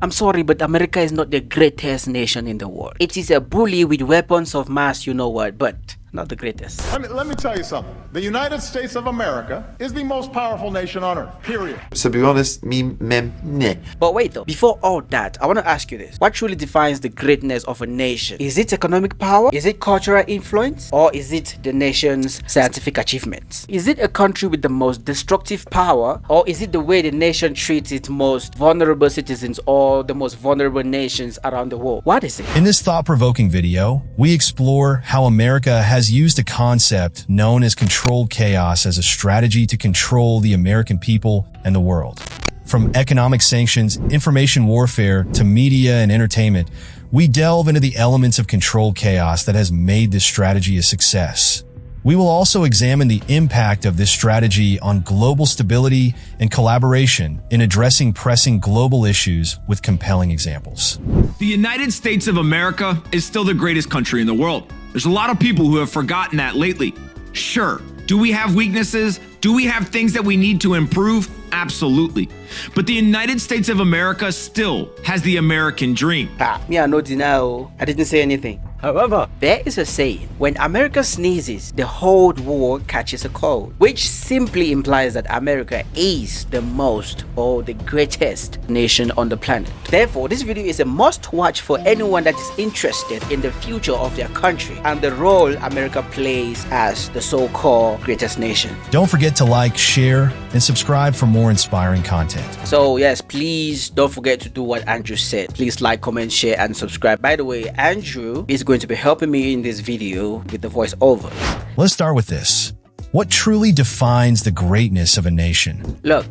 I'm sorry, but America is not the greatest nation in the world. It is a bully with weapons of mass, you know what, but not the greatest. Let me tell you something. The United States of America is the most powerful nation on earth, period. To be honest, meh. But wait though, before all that, I want to ask you this. What truly defines the greatness of a nation? Is it economic power? Is it cultural influence? Or is it the nation's scientific achievements? Is it a country with the most destructive power? Or is it the way the nation treats its most vulnerable citizens or the most vulnerable nations around the world? What is it? In this thought-provoking video, we explore how America has used a concept known as controlled chaos as a strategy to control the American people and the world. From economic sanctions, information warfare, to media and entertainment, we delve into the elements of controlled chaos that has made this strategy a success. We will also examine the impact of this strategy on global stability and collaboration in addressing pressing global issues with compelling examples. The United States of America is still the greatest country in the world. There's a lot of people who have forgotten that lately. Sure, do we have weaknesses? Do we have things that we need to improve? Absolutely. But the United States of America still has the American dream. Me, I know now. I didn't say anything. However, there is a saying, when America sneezes, the whole world catches a cold, which simply implies that America is the most or the greatest nation on the planet. Therefore, this video is a must-watch for anyone that is interested in the future of their country and the role America plays as the so-called greatest nation. Don't forget to like, share, and subscribe for more inspiring content. So yes, please don't forget to do what Andrew said. Please like, comment, share, and subscribe. By the way, Andrew is going to be helping me in this video with the voiceover. Let's start with this. What truly defines the greatness of a nation? Look,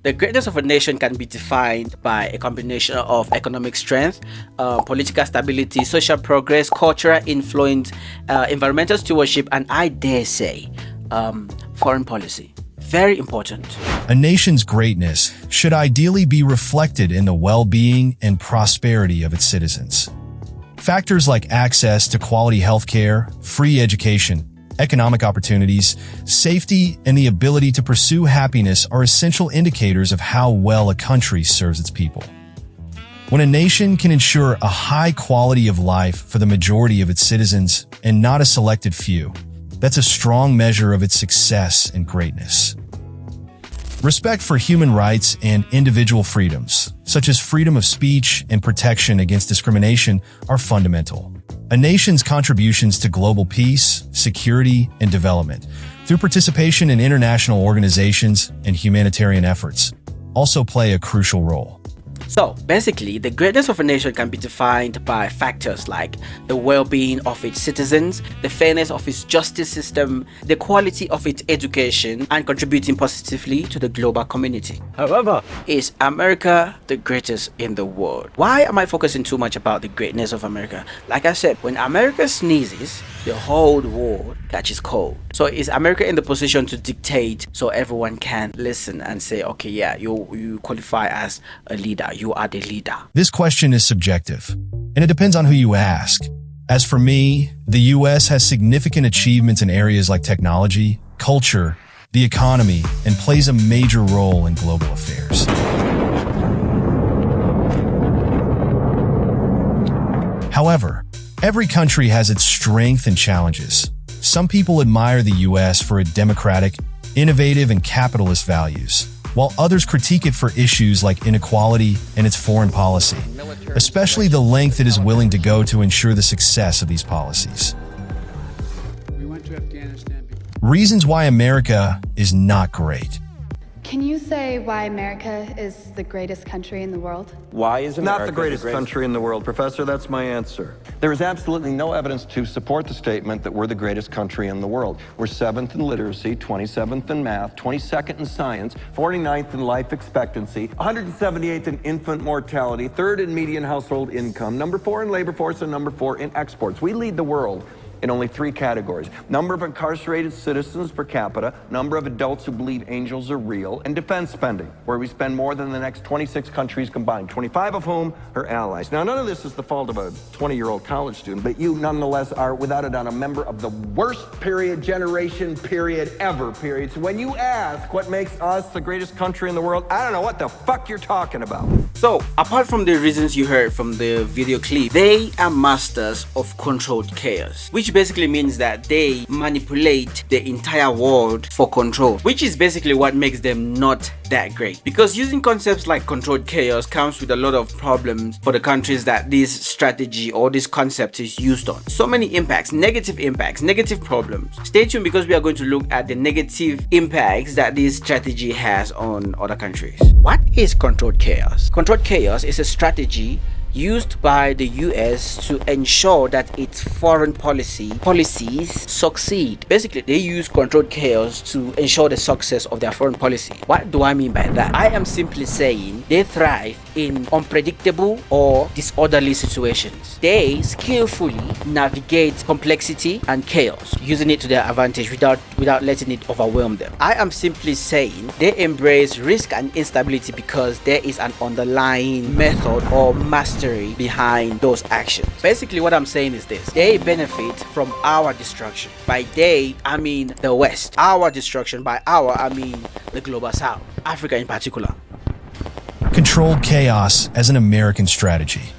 the greatness of a nation can be defined by a combination of economic strength, political stability, social progress, cultural influence, environmental stewardship, and I dare say, foreign policy. Very important. A nation's greatness should ideally be reflected in the well-being and prosperity of its citizens. Factors like access to quality healthcare, free education, economic opportunities, safety, and the ability to pursue happiness are essential indicators of how well a country serves its people. When a nation can ensure a high quality of life for the majority of its citizens and not a selected few, that's a strong measure of its success and greatness. Respect for human rights and individual freedoms, such as freedom of speech and protection against discrimination, are fundamental. A nation's contributions to global peace, security, and development, through participation in international organizations and humanitarian efforts, also play a crucial role. So basically, the greatness of a nation can be defined by factors like the well-being of its citizens, the fairness of its justice system, the quality of its education, and contributing positively to the global community. However, is America the greatest in the world? Why am I focusing too much about the greatness of America? Like I said, when America sneezes, the whole world catches cold. So is America in the position to dictate so everyone can listen and say, okay, yeah, you qualify as a leader. You are the leader. This question is subjective, and it depends on who you ask. As for me, the US has significant achievements in areas like technology, culture, the economy, and plays a major role in global affairs. However, every country has its strengths and challenges. Some people admire the US for its democratic, innovative, and capitalist values, while others critique it for issues like inequality and its foreign policy, especially the length it is willing to go to ensure the success of these policies. Reasons why America is not great. Can you say why America is the greatest country in the world? Why is America not the greatest country in the world, Professor? That's my answer. There is absolutely no evidence to support the statement that we're the greatest country in the world. We're 7th in literacy, 27th in math, 22nd in science, 49th in life expectancy, 178th in infant mortality, 3rd in median household income, number 4 in labor force, and number 4 in exports. We lead the world in only 3 categories: number of incarcerated citizens per capita, number of adults who believe angels are real, and defense spending, where we spend more than the next 26 countries combined, 25 of whom are allies. Now, none of this is the fault of a 20-year-old college student, but you nonetheless are, without a doubt, a member of the worst generation ever. So when you ask what makes us the greatest country in the world, I don't know what the fuck you're talking about. So, apart from the reasons you heard from the video clip, they are masters of controlled chaos, which basically means that they manipulate the entire world for control, which is basically what makes them not that great. Because using concepts like controlled chaos comes with a lot of problems for the countries that this strategy or this concept is used on. So many impacts, negative problems. Stay tuned, because we are going to look at the negative impacts that this strategy has on other countries. What is controlled chaos? Controlled chaos is a strategy used by the US to ensure that its foreign policies succeed. Basically, they use controlled chaos to ensure the success of their foreign policy. What do I mean by that? I am simply saying they thrive in unpredictable or disorderly situations. They skillfully navigate complexity and chaos, using it to their advantage without letting it overwhelm them. I am simply saying they embrace risk and instability because there is an underlying method or mastery behind those actions. Basically, what I'm saying is this: they benefit from our destruction. By they, I mean the West. Our destruction. By our, I mean the global South, Africa in particular. Controlled chaos as an American strategy.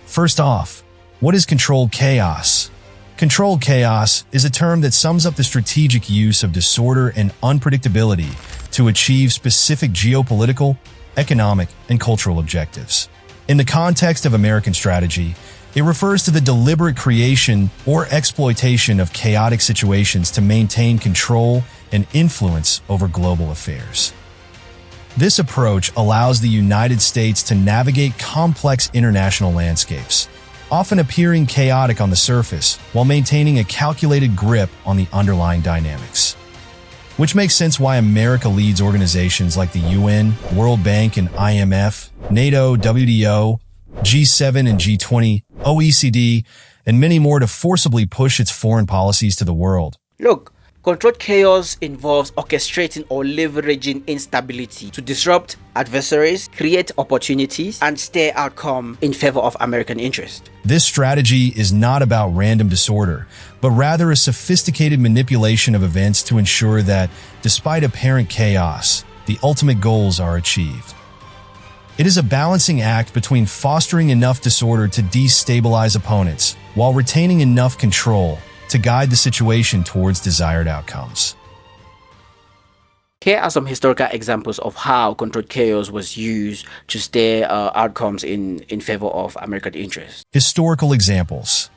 First off, what is controlled chaos? Controlled chaos is a term that sums up the strategic use of disorder and unpredictability to achieve specific geopolitical, economic, and cultural objectives. In the context of American strategy, it refers to the deliberate creation or exploitation of chaotic situations to maintain control and influence over global affairs. This approach allows the United States to navigate complex international landscapes, often appearing chaotic on the surface, while maintaining a calculated grip on the underlying dynamics. Which makes sense why America leads organizations like the UN, World Bank and IMF, NATO, WTO, G7 and G20, OECD, and many more to forcibly push its foreign policies to the world. Look, controlled chaos involves orchestrating or leveraging instability to disrupt adversaries, create opportunities, and steer outcome in favor of American interest. This strategy is not about random disorder, but rather a sophisticated manipulation of events to ensure that, despite apparent chaos, the ultimate goals are achieved. It is a balancing act between fostering enough disorder to destabilize opponents, while retaining enough control to guide the situation towards desired outcomes. Here are some historical examples of how controlled chaos was used to steer outcomes in favor of American interests. Historical examples.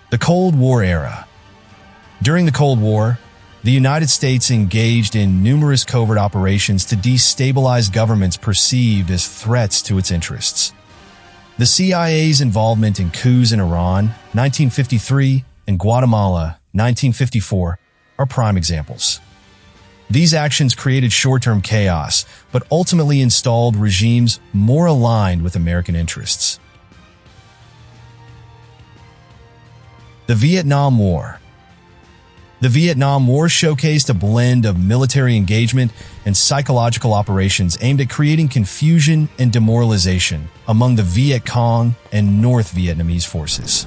The Cold War era. During the Cold War, the United States engaged in numerous covert operations to destabilize governments perceived as threats to its interests. The CIA's involvement in coups in Iran, 1953, and Guatemala, 1954, are prime examples. These actions created short-term chaos, but ultimately installed regimes more aligned with American interests. The Vietnam War. The Vietnam War showcased a blend of military engagement and psychological operations aimed at creating confusion and demoralization among the Viet Cong and North Vietnamese forces.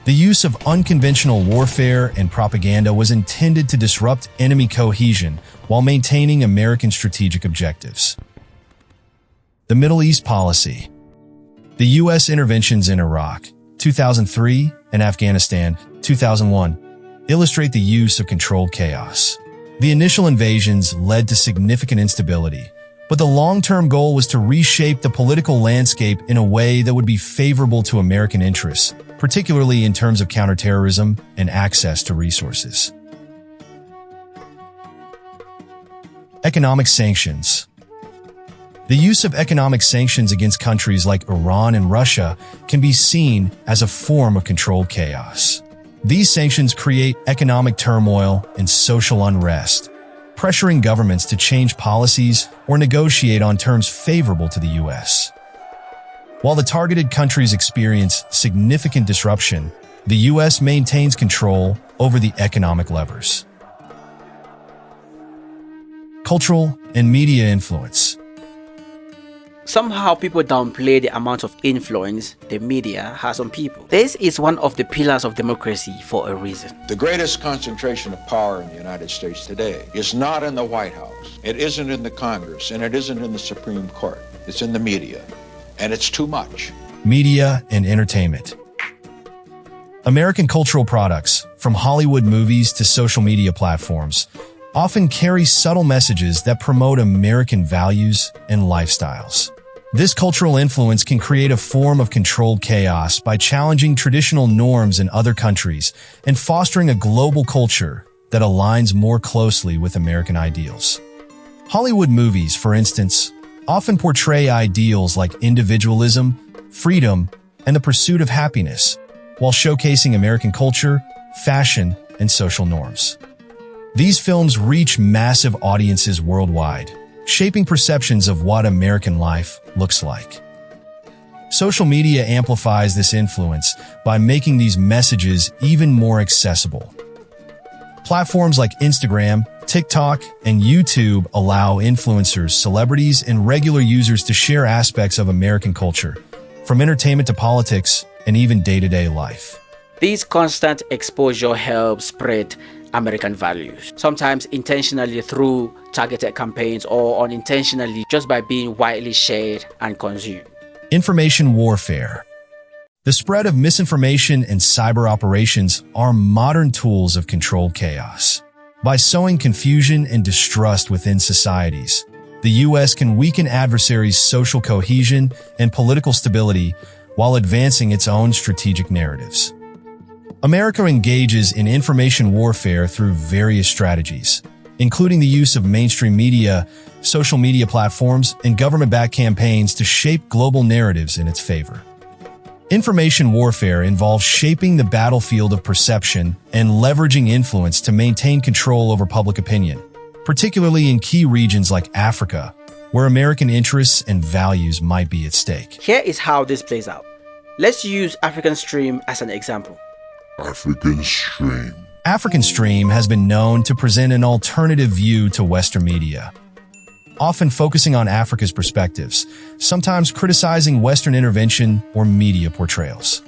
The use of unconventional warfare and propaganda was intended to disrupt enemy cohesion while maintaining American strategic objectives. The Middle East policy. The U.S. interventions in Iraq, 2003, and Afghanistan, 2001, illustrate the use of controlled chaos. The initial invasions led to significant instability, but the long-term goal was to reshape the political landscape in a way that would be favorable to American interests, particularly in terms of counterterrorism and access to resources. Economic sanctions. The use of economic sanctions against countries like Iran and Russia can be seen as a form of controlled chaos. These sanctions create economic turmoil and social unrest, pressuring governments to change policies or negotiate on terms favorable to the U.S. While the targeted countries experience significant disruption, The U.S. maintains control over the economic levers. Cultural and media influence. Somehow people downplay the amount of influence the media has on people. This is one of the pillars of democracy for a reason. The greatest concentration of power in the United States today is not in the White House, it isn't in the Congress, and it isn't in the Supreme Court. It's in the media, and it's too much. Media and entertainment. American cultural products, from Hollywood movies to social media platforms, often carry subtle messages that promote American values and lifestyles. This cultural influence can create a form of controlled chaos by challenging traditional norms in other countries and fostering a global culture that aligns more closely with American ideals. Hollywood movies, for instance, often portray ideals like individualism, freedom, and the pursuit of happiness, while showcasing American culture, fashion, and social norms. These films reach massive audiences worldwide, shaping perceptions of what American life looks like. Social media amplifies this influence by making these messages even more accessible. Platforms like Instagram, TikTok, and YouTube allow influencers, celebrities, and regular users to share aspects of American culture, from entertainment to politics and even day-to-day life. This constant exposure helps spread American values, sometimes intentionally through targeted campaigns or unintentionally just by being widely shared and consumed. Information warfare. The spread of misinformation and cyber operations are modern tools of controlled chaos. By sowing confusion and distrust within societies, the U.S. can weaken adversaries' social cohesion and political stability while advancing its own strategic narratives. America engages in information warfare through various strategies, including the use of mainstream media, social media platforms, and government-backed campaigns to shape global narratives in its favor. Information warfare involves shaping the battlefield of perception and leveraging influence to maintain control over public opinion, particularly in key regions like Africa, where American interests and values might be at stake. Here is how this plays out. Let's use African Stream as an example. African Stream. African Stream has been known to present an alternative view to Western media, often focusing on Africa's perspectives, sometimes criticizing Western intervention or media portrayals.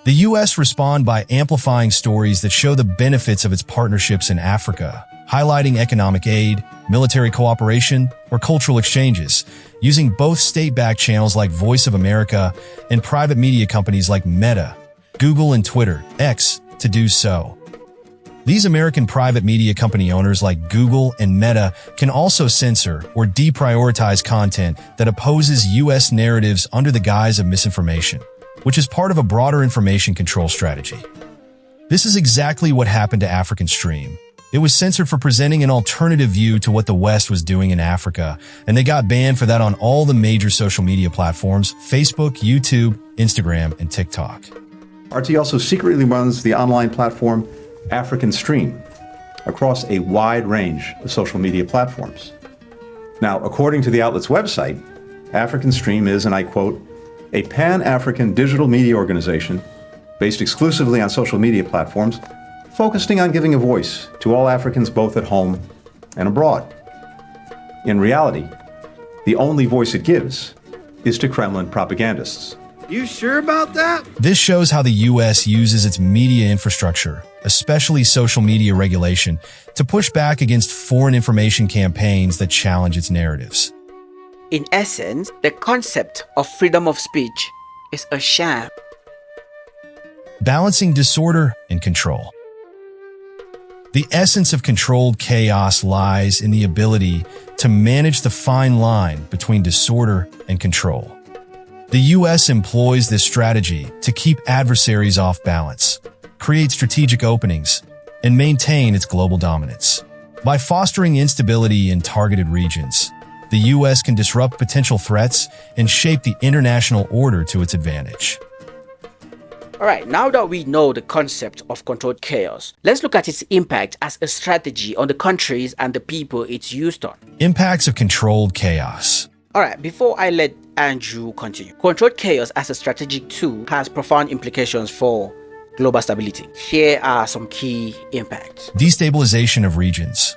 The U.S. respond by amplifying stories that show the benefits of its partnerships in Africa, highlighting economic aid, military cooperation, or cultural exchanges, using both state-backed channels like Voice of America and private media companies like Meta, Google, and Twitter, X, to do so. These American private media company owners like Google and Meta can also censor or deprioritize content that opposes U.S. narratives under the guise of misinformation, which is part of a broader information control strategy. This is exactly what happened to African Stream. It was censored for presenting an alternative view to what the West was doing in Africa, and they got banned for that on all the major social media platforms: Facebook, YouTube, Instagram, and TikTok. RT also secretly runs the online platform African Stream across a wide range of social media platforms. Now, according to the outlet's website, African Stream is, and I quote, a pan-African digital media organization based exclusively on social media platforms, focusing on giving a voice to all Africans both at home and abroad. In reality, the only voice it gives is to Kremlin propagandists. You sure about that? This shows how the U.S. uses its media infrastructure, especially social media regulation, to push back against foreign information campaigns that challenge its narratives. In essence, the concept of freedom of speech is a sham. Balancing disorder and control. The essence of controlled chaos lies in the ability to manage the fine line between disorder and control. The U.S. employs this strategy to keep adversaries off balance, create strategic openings, and maintain its global dominance. By fostering instability in targeted regions, the U.S. can disrupt potential threats and shape the international order to its advantage. Alright, now that we know the concept of controlled chaos, let's look at its impact as a strategy on the countries and the people it's used on. Impacts of controlled chaos. Alright, before I let Andrew continue, controlled chaos as a strategic tool has profound implications for global stability. Here are some key impacts. Destabilization of regions.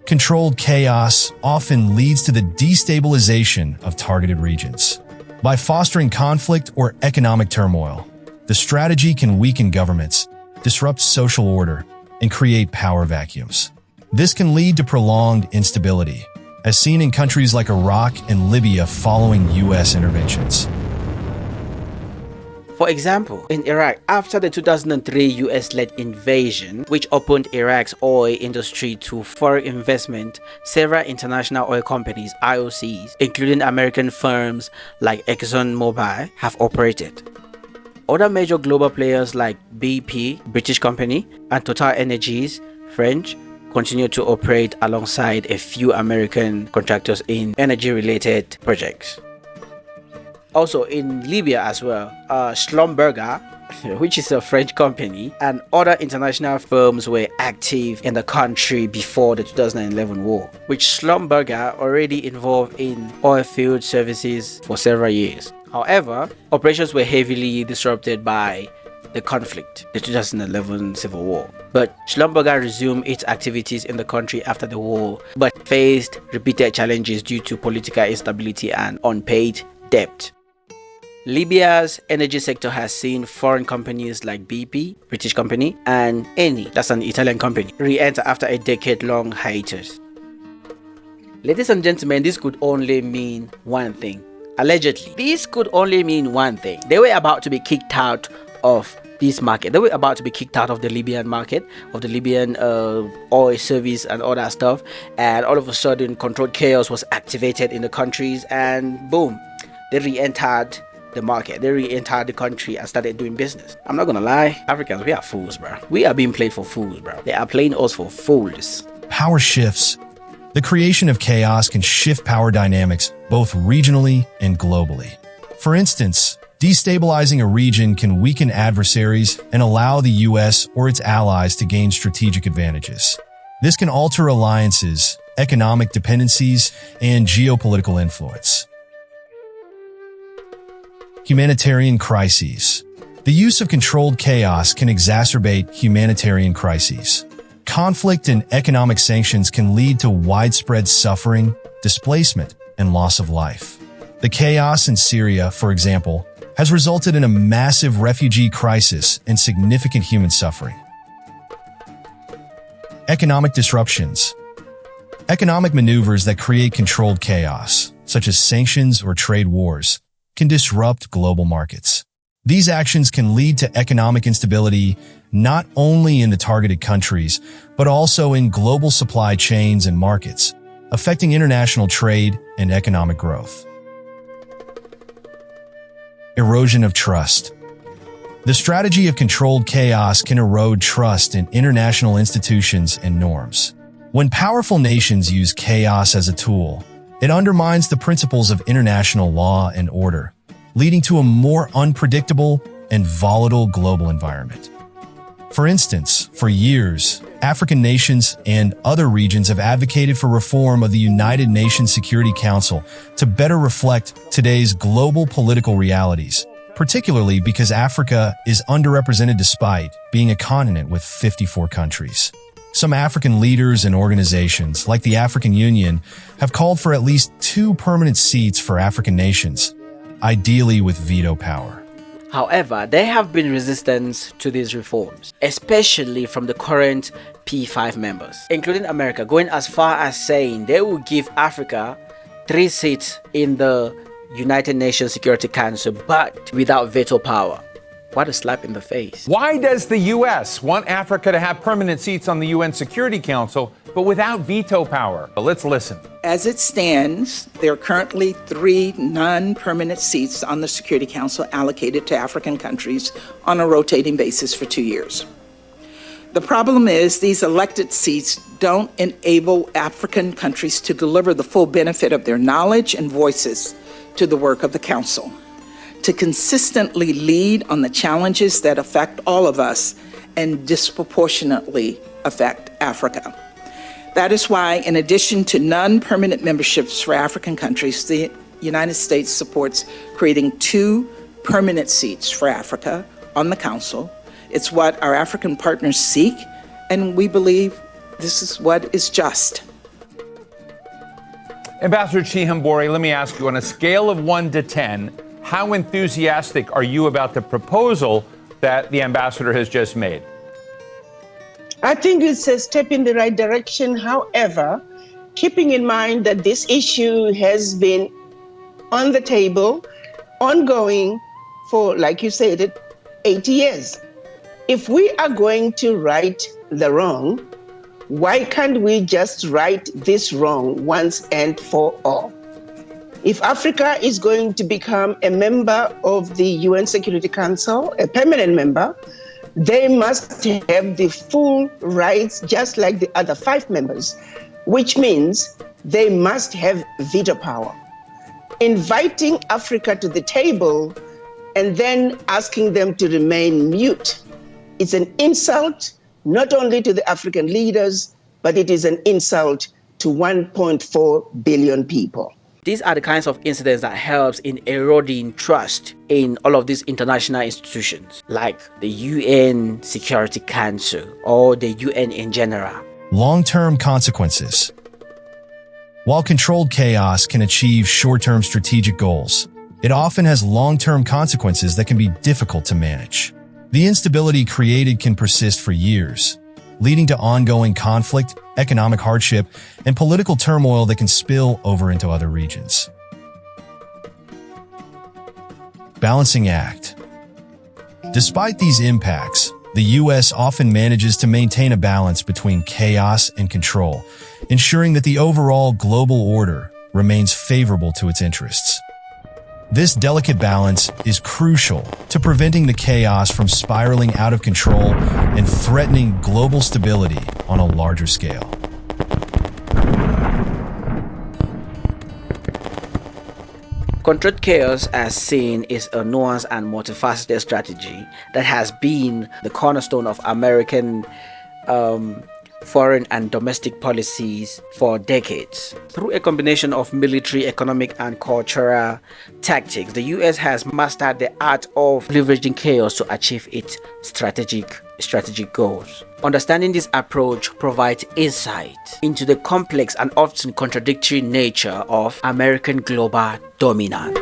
Controlled chaos often leads to the destabilization of targeted regions. By fostering conflict or economic turmoil, the strategy can weaken governments, disrupt social order, and create power vacuums. This can lead to prolonged instability, as seen in countries like Iraq and Libya following U.S. interventions. For example, in Iraq, after the 2003 US-led invasion, which opened Iraq's oil industry to foreign investment, several international oil companies, IOCs, including American firms like ExxonMobil, have operated. Other major global players like BP, British company, and Total Energies, French, continue to operate alongside a few American contractors in energy-related projects. Also in Libya as well, Schlumberger, which is a French company, and other international firms were active in the country before the 2011 war, which Schlumberger already involved in oil field services for several years. However, operations were heavily disrupted by the conflict, the 2011 civil war. But Schlumberger resumed its activities in the country after the war, but faced repeated challenges due to political instability and unpaid debt. Libya's energy sector has seen foreign companies like BP, British company, and Eni, that's an Italian company, re-enter after a decade-long hiatus. Ladies and gentlemen, this could only mean one thing. Allegedly, this could only mean one thing. They were about to be kicked out of this market. They were about to be kicked out of the Libyan market, of the Libyan oil service and all that stuff. And all of a sudden, controlled chaos was activated in the countries, and boom, they re-entered the market. They re-entered the country and started doing business. I'm not gonna lie, Africans, we are fools, bro. We are being played for fools, bro. They are playing us for fools. Power shifts. The creation of chaos can shift power dynamics both regionally and globally. For instance, destabilizing a region can weaken adversaries and allow the US or its allies to gain strategic advantages. This can alter alliances, economic dependencies, and geopolitical influence. Humanitarian crises. The use of controlled chaos can exacerbate humanitarian crises. Conflict and economic sanctions can lead to widespread suffering, displacement, and loss of life. The chaos in Syria, for example, has resulted in a massive refugee crisis and significant human suffering. Economic disruptions. Economic maneuvers that create controlled chaos, such as sanctions or trade wars, can disrupt global markets. These actions can lead to economic instability not only in the targeted countries, but also in global supply chains and markets, affecting international trade and economic growth. Erosion of trust. The strategy of controlled chaos can erode trust in international institutions and norms. When powerful nations use chaos as a tool, it undermines the principles of international law and order, leading to a more unpredictable and volatile global environment. For instance, for years, African nations and other regions have advocated for reform of the United Nations Security Council to better reflect today's global political realities, particularly because Africa is underrepresented despite being a continent with 54 countries. Some African leaders and organizations, like the African Union, have called for at least 2 permanent seats for African nations, ideally with veto power. However, there have been resistance to these reforms, especially from the current P5 members, including America, going as far as saying they will give Africa 3 seats in the United Nations Security Council, but without veto power. What a slap in the face. Why does the U.S. want Africa to have permanent seats on the UN Security Council, but without veto power? Let's listen. As it stands, there are currently 3 non-permanent seats on the Security Council allocated to African countries on a rotating basis for 2 years. The problem is these elected seats don't enable African countries to deliver the full benefit of their knowledge and voices to the work of the Council, to consistently lead on the challenges that affect all of us and disproportionately affect Africa. That is why, in addition to non-permanent memberships for African countries, the United States supports creating 2 permanent seats for Africa on the Council, It's what our African partners seek, and we believe this is what is just. Ambassador Chihambori, let me ask you, on a scale of 1 to 10, how enthusiastic are you about the proposal that the ambassador has just made? I think it's a step in the right direction. However, keeping in mind that this issue has been on the table, ongoing for, like you said, 80 years. If we are going to right the wrong, why can't we just right this wrong once and for all? If Africa is going to become a member of the UN Security Council, a permanent member, they must have the full rights just like the other 5 members, which means they must have veto power. Inviting Africa to the table and then asking them to remain mute is an insult not only to the African leaders, but it is an insult to 1.4 billion people. These are the kinds of incidents that helps in eroding trust in all of these international institutions, like the UN Security Council or the UN in general. Long-term consequences. While controlled chaos can achieve short-term strategic goals, it often has long-term consequences that can be difficult to manage. The instability created can persist for years, leading to ongoing conflict, economic hardship, and political turmoil that can spill over into other regions. Balancing act. Despite these impacts, the U.S. often manages to maintain a balance between chaos and control, ensuring that the overall global order remains favorable to its interests. This delicate balance is crucial to preventing the chaos from spiraling out of control and threatening global stability on a larger scale. Controlled chaos, as seen, is a nuanced and multifaceted strategy that has been the cornerstone of American foreign and domestic policies for decades. Through a combination of military, economic, and cultural tactics, the US has mastered the art of leveraging chaos to achieve its strategic goals. Understanding this approach provides insight into the complex and often contradictory nature of American global dominance.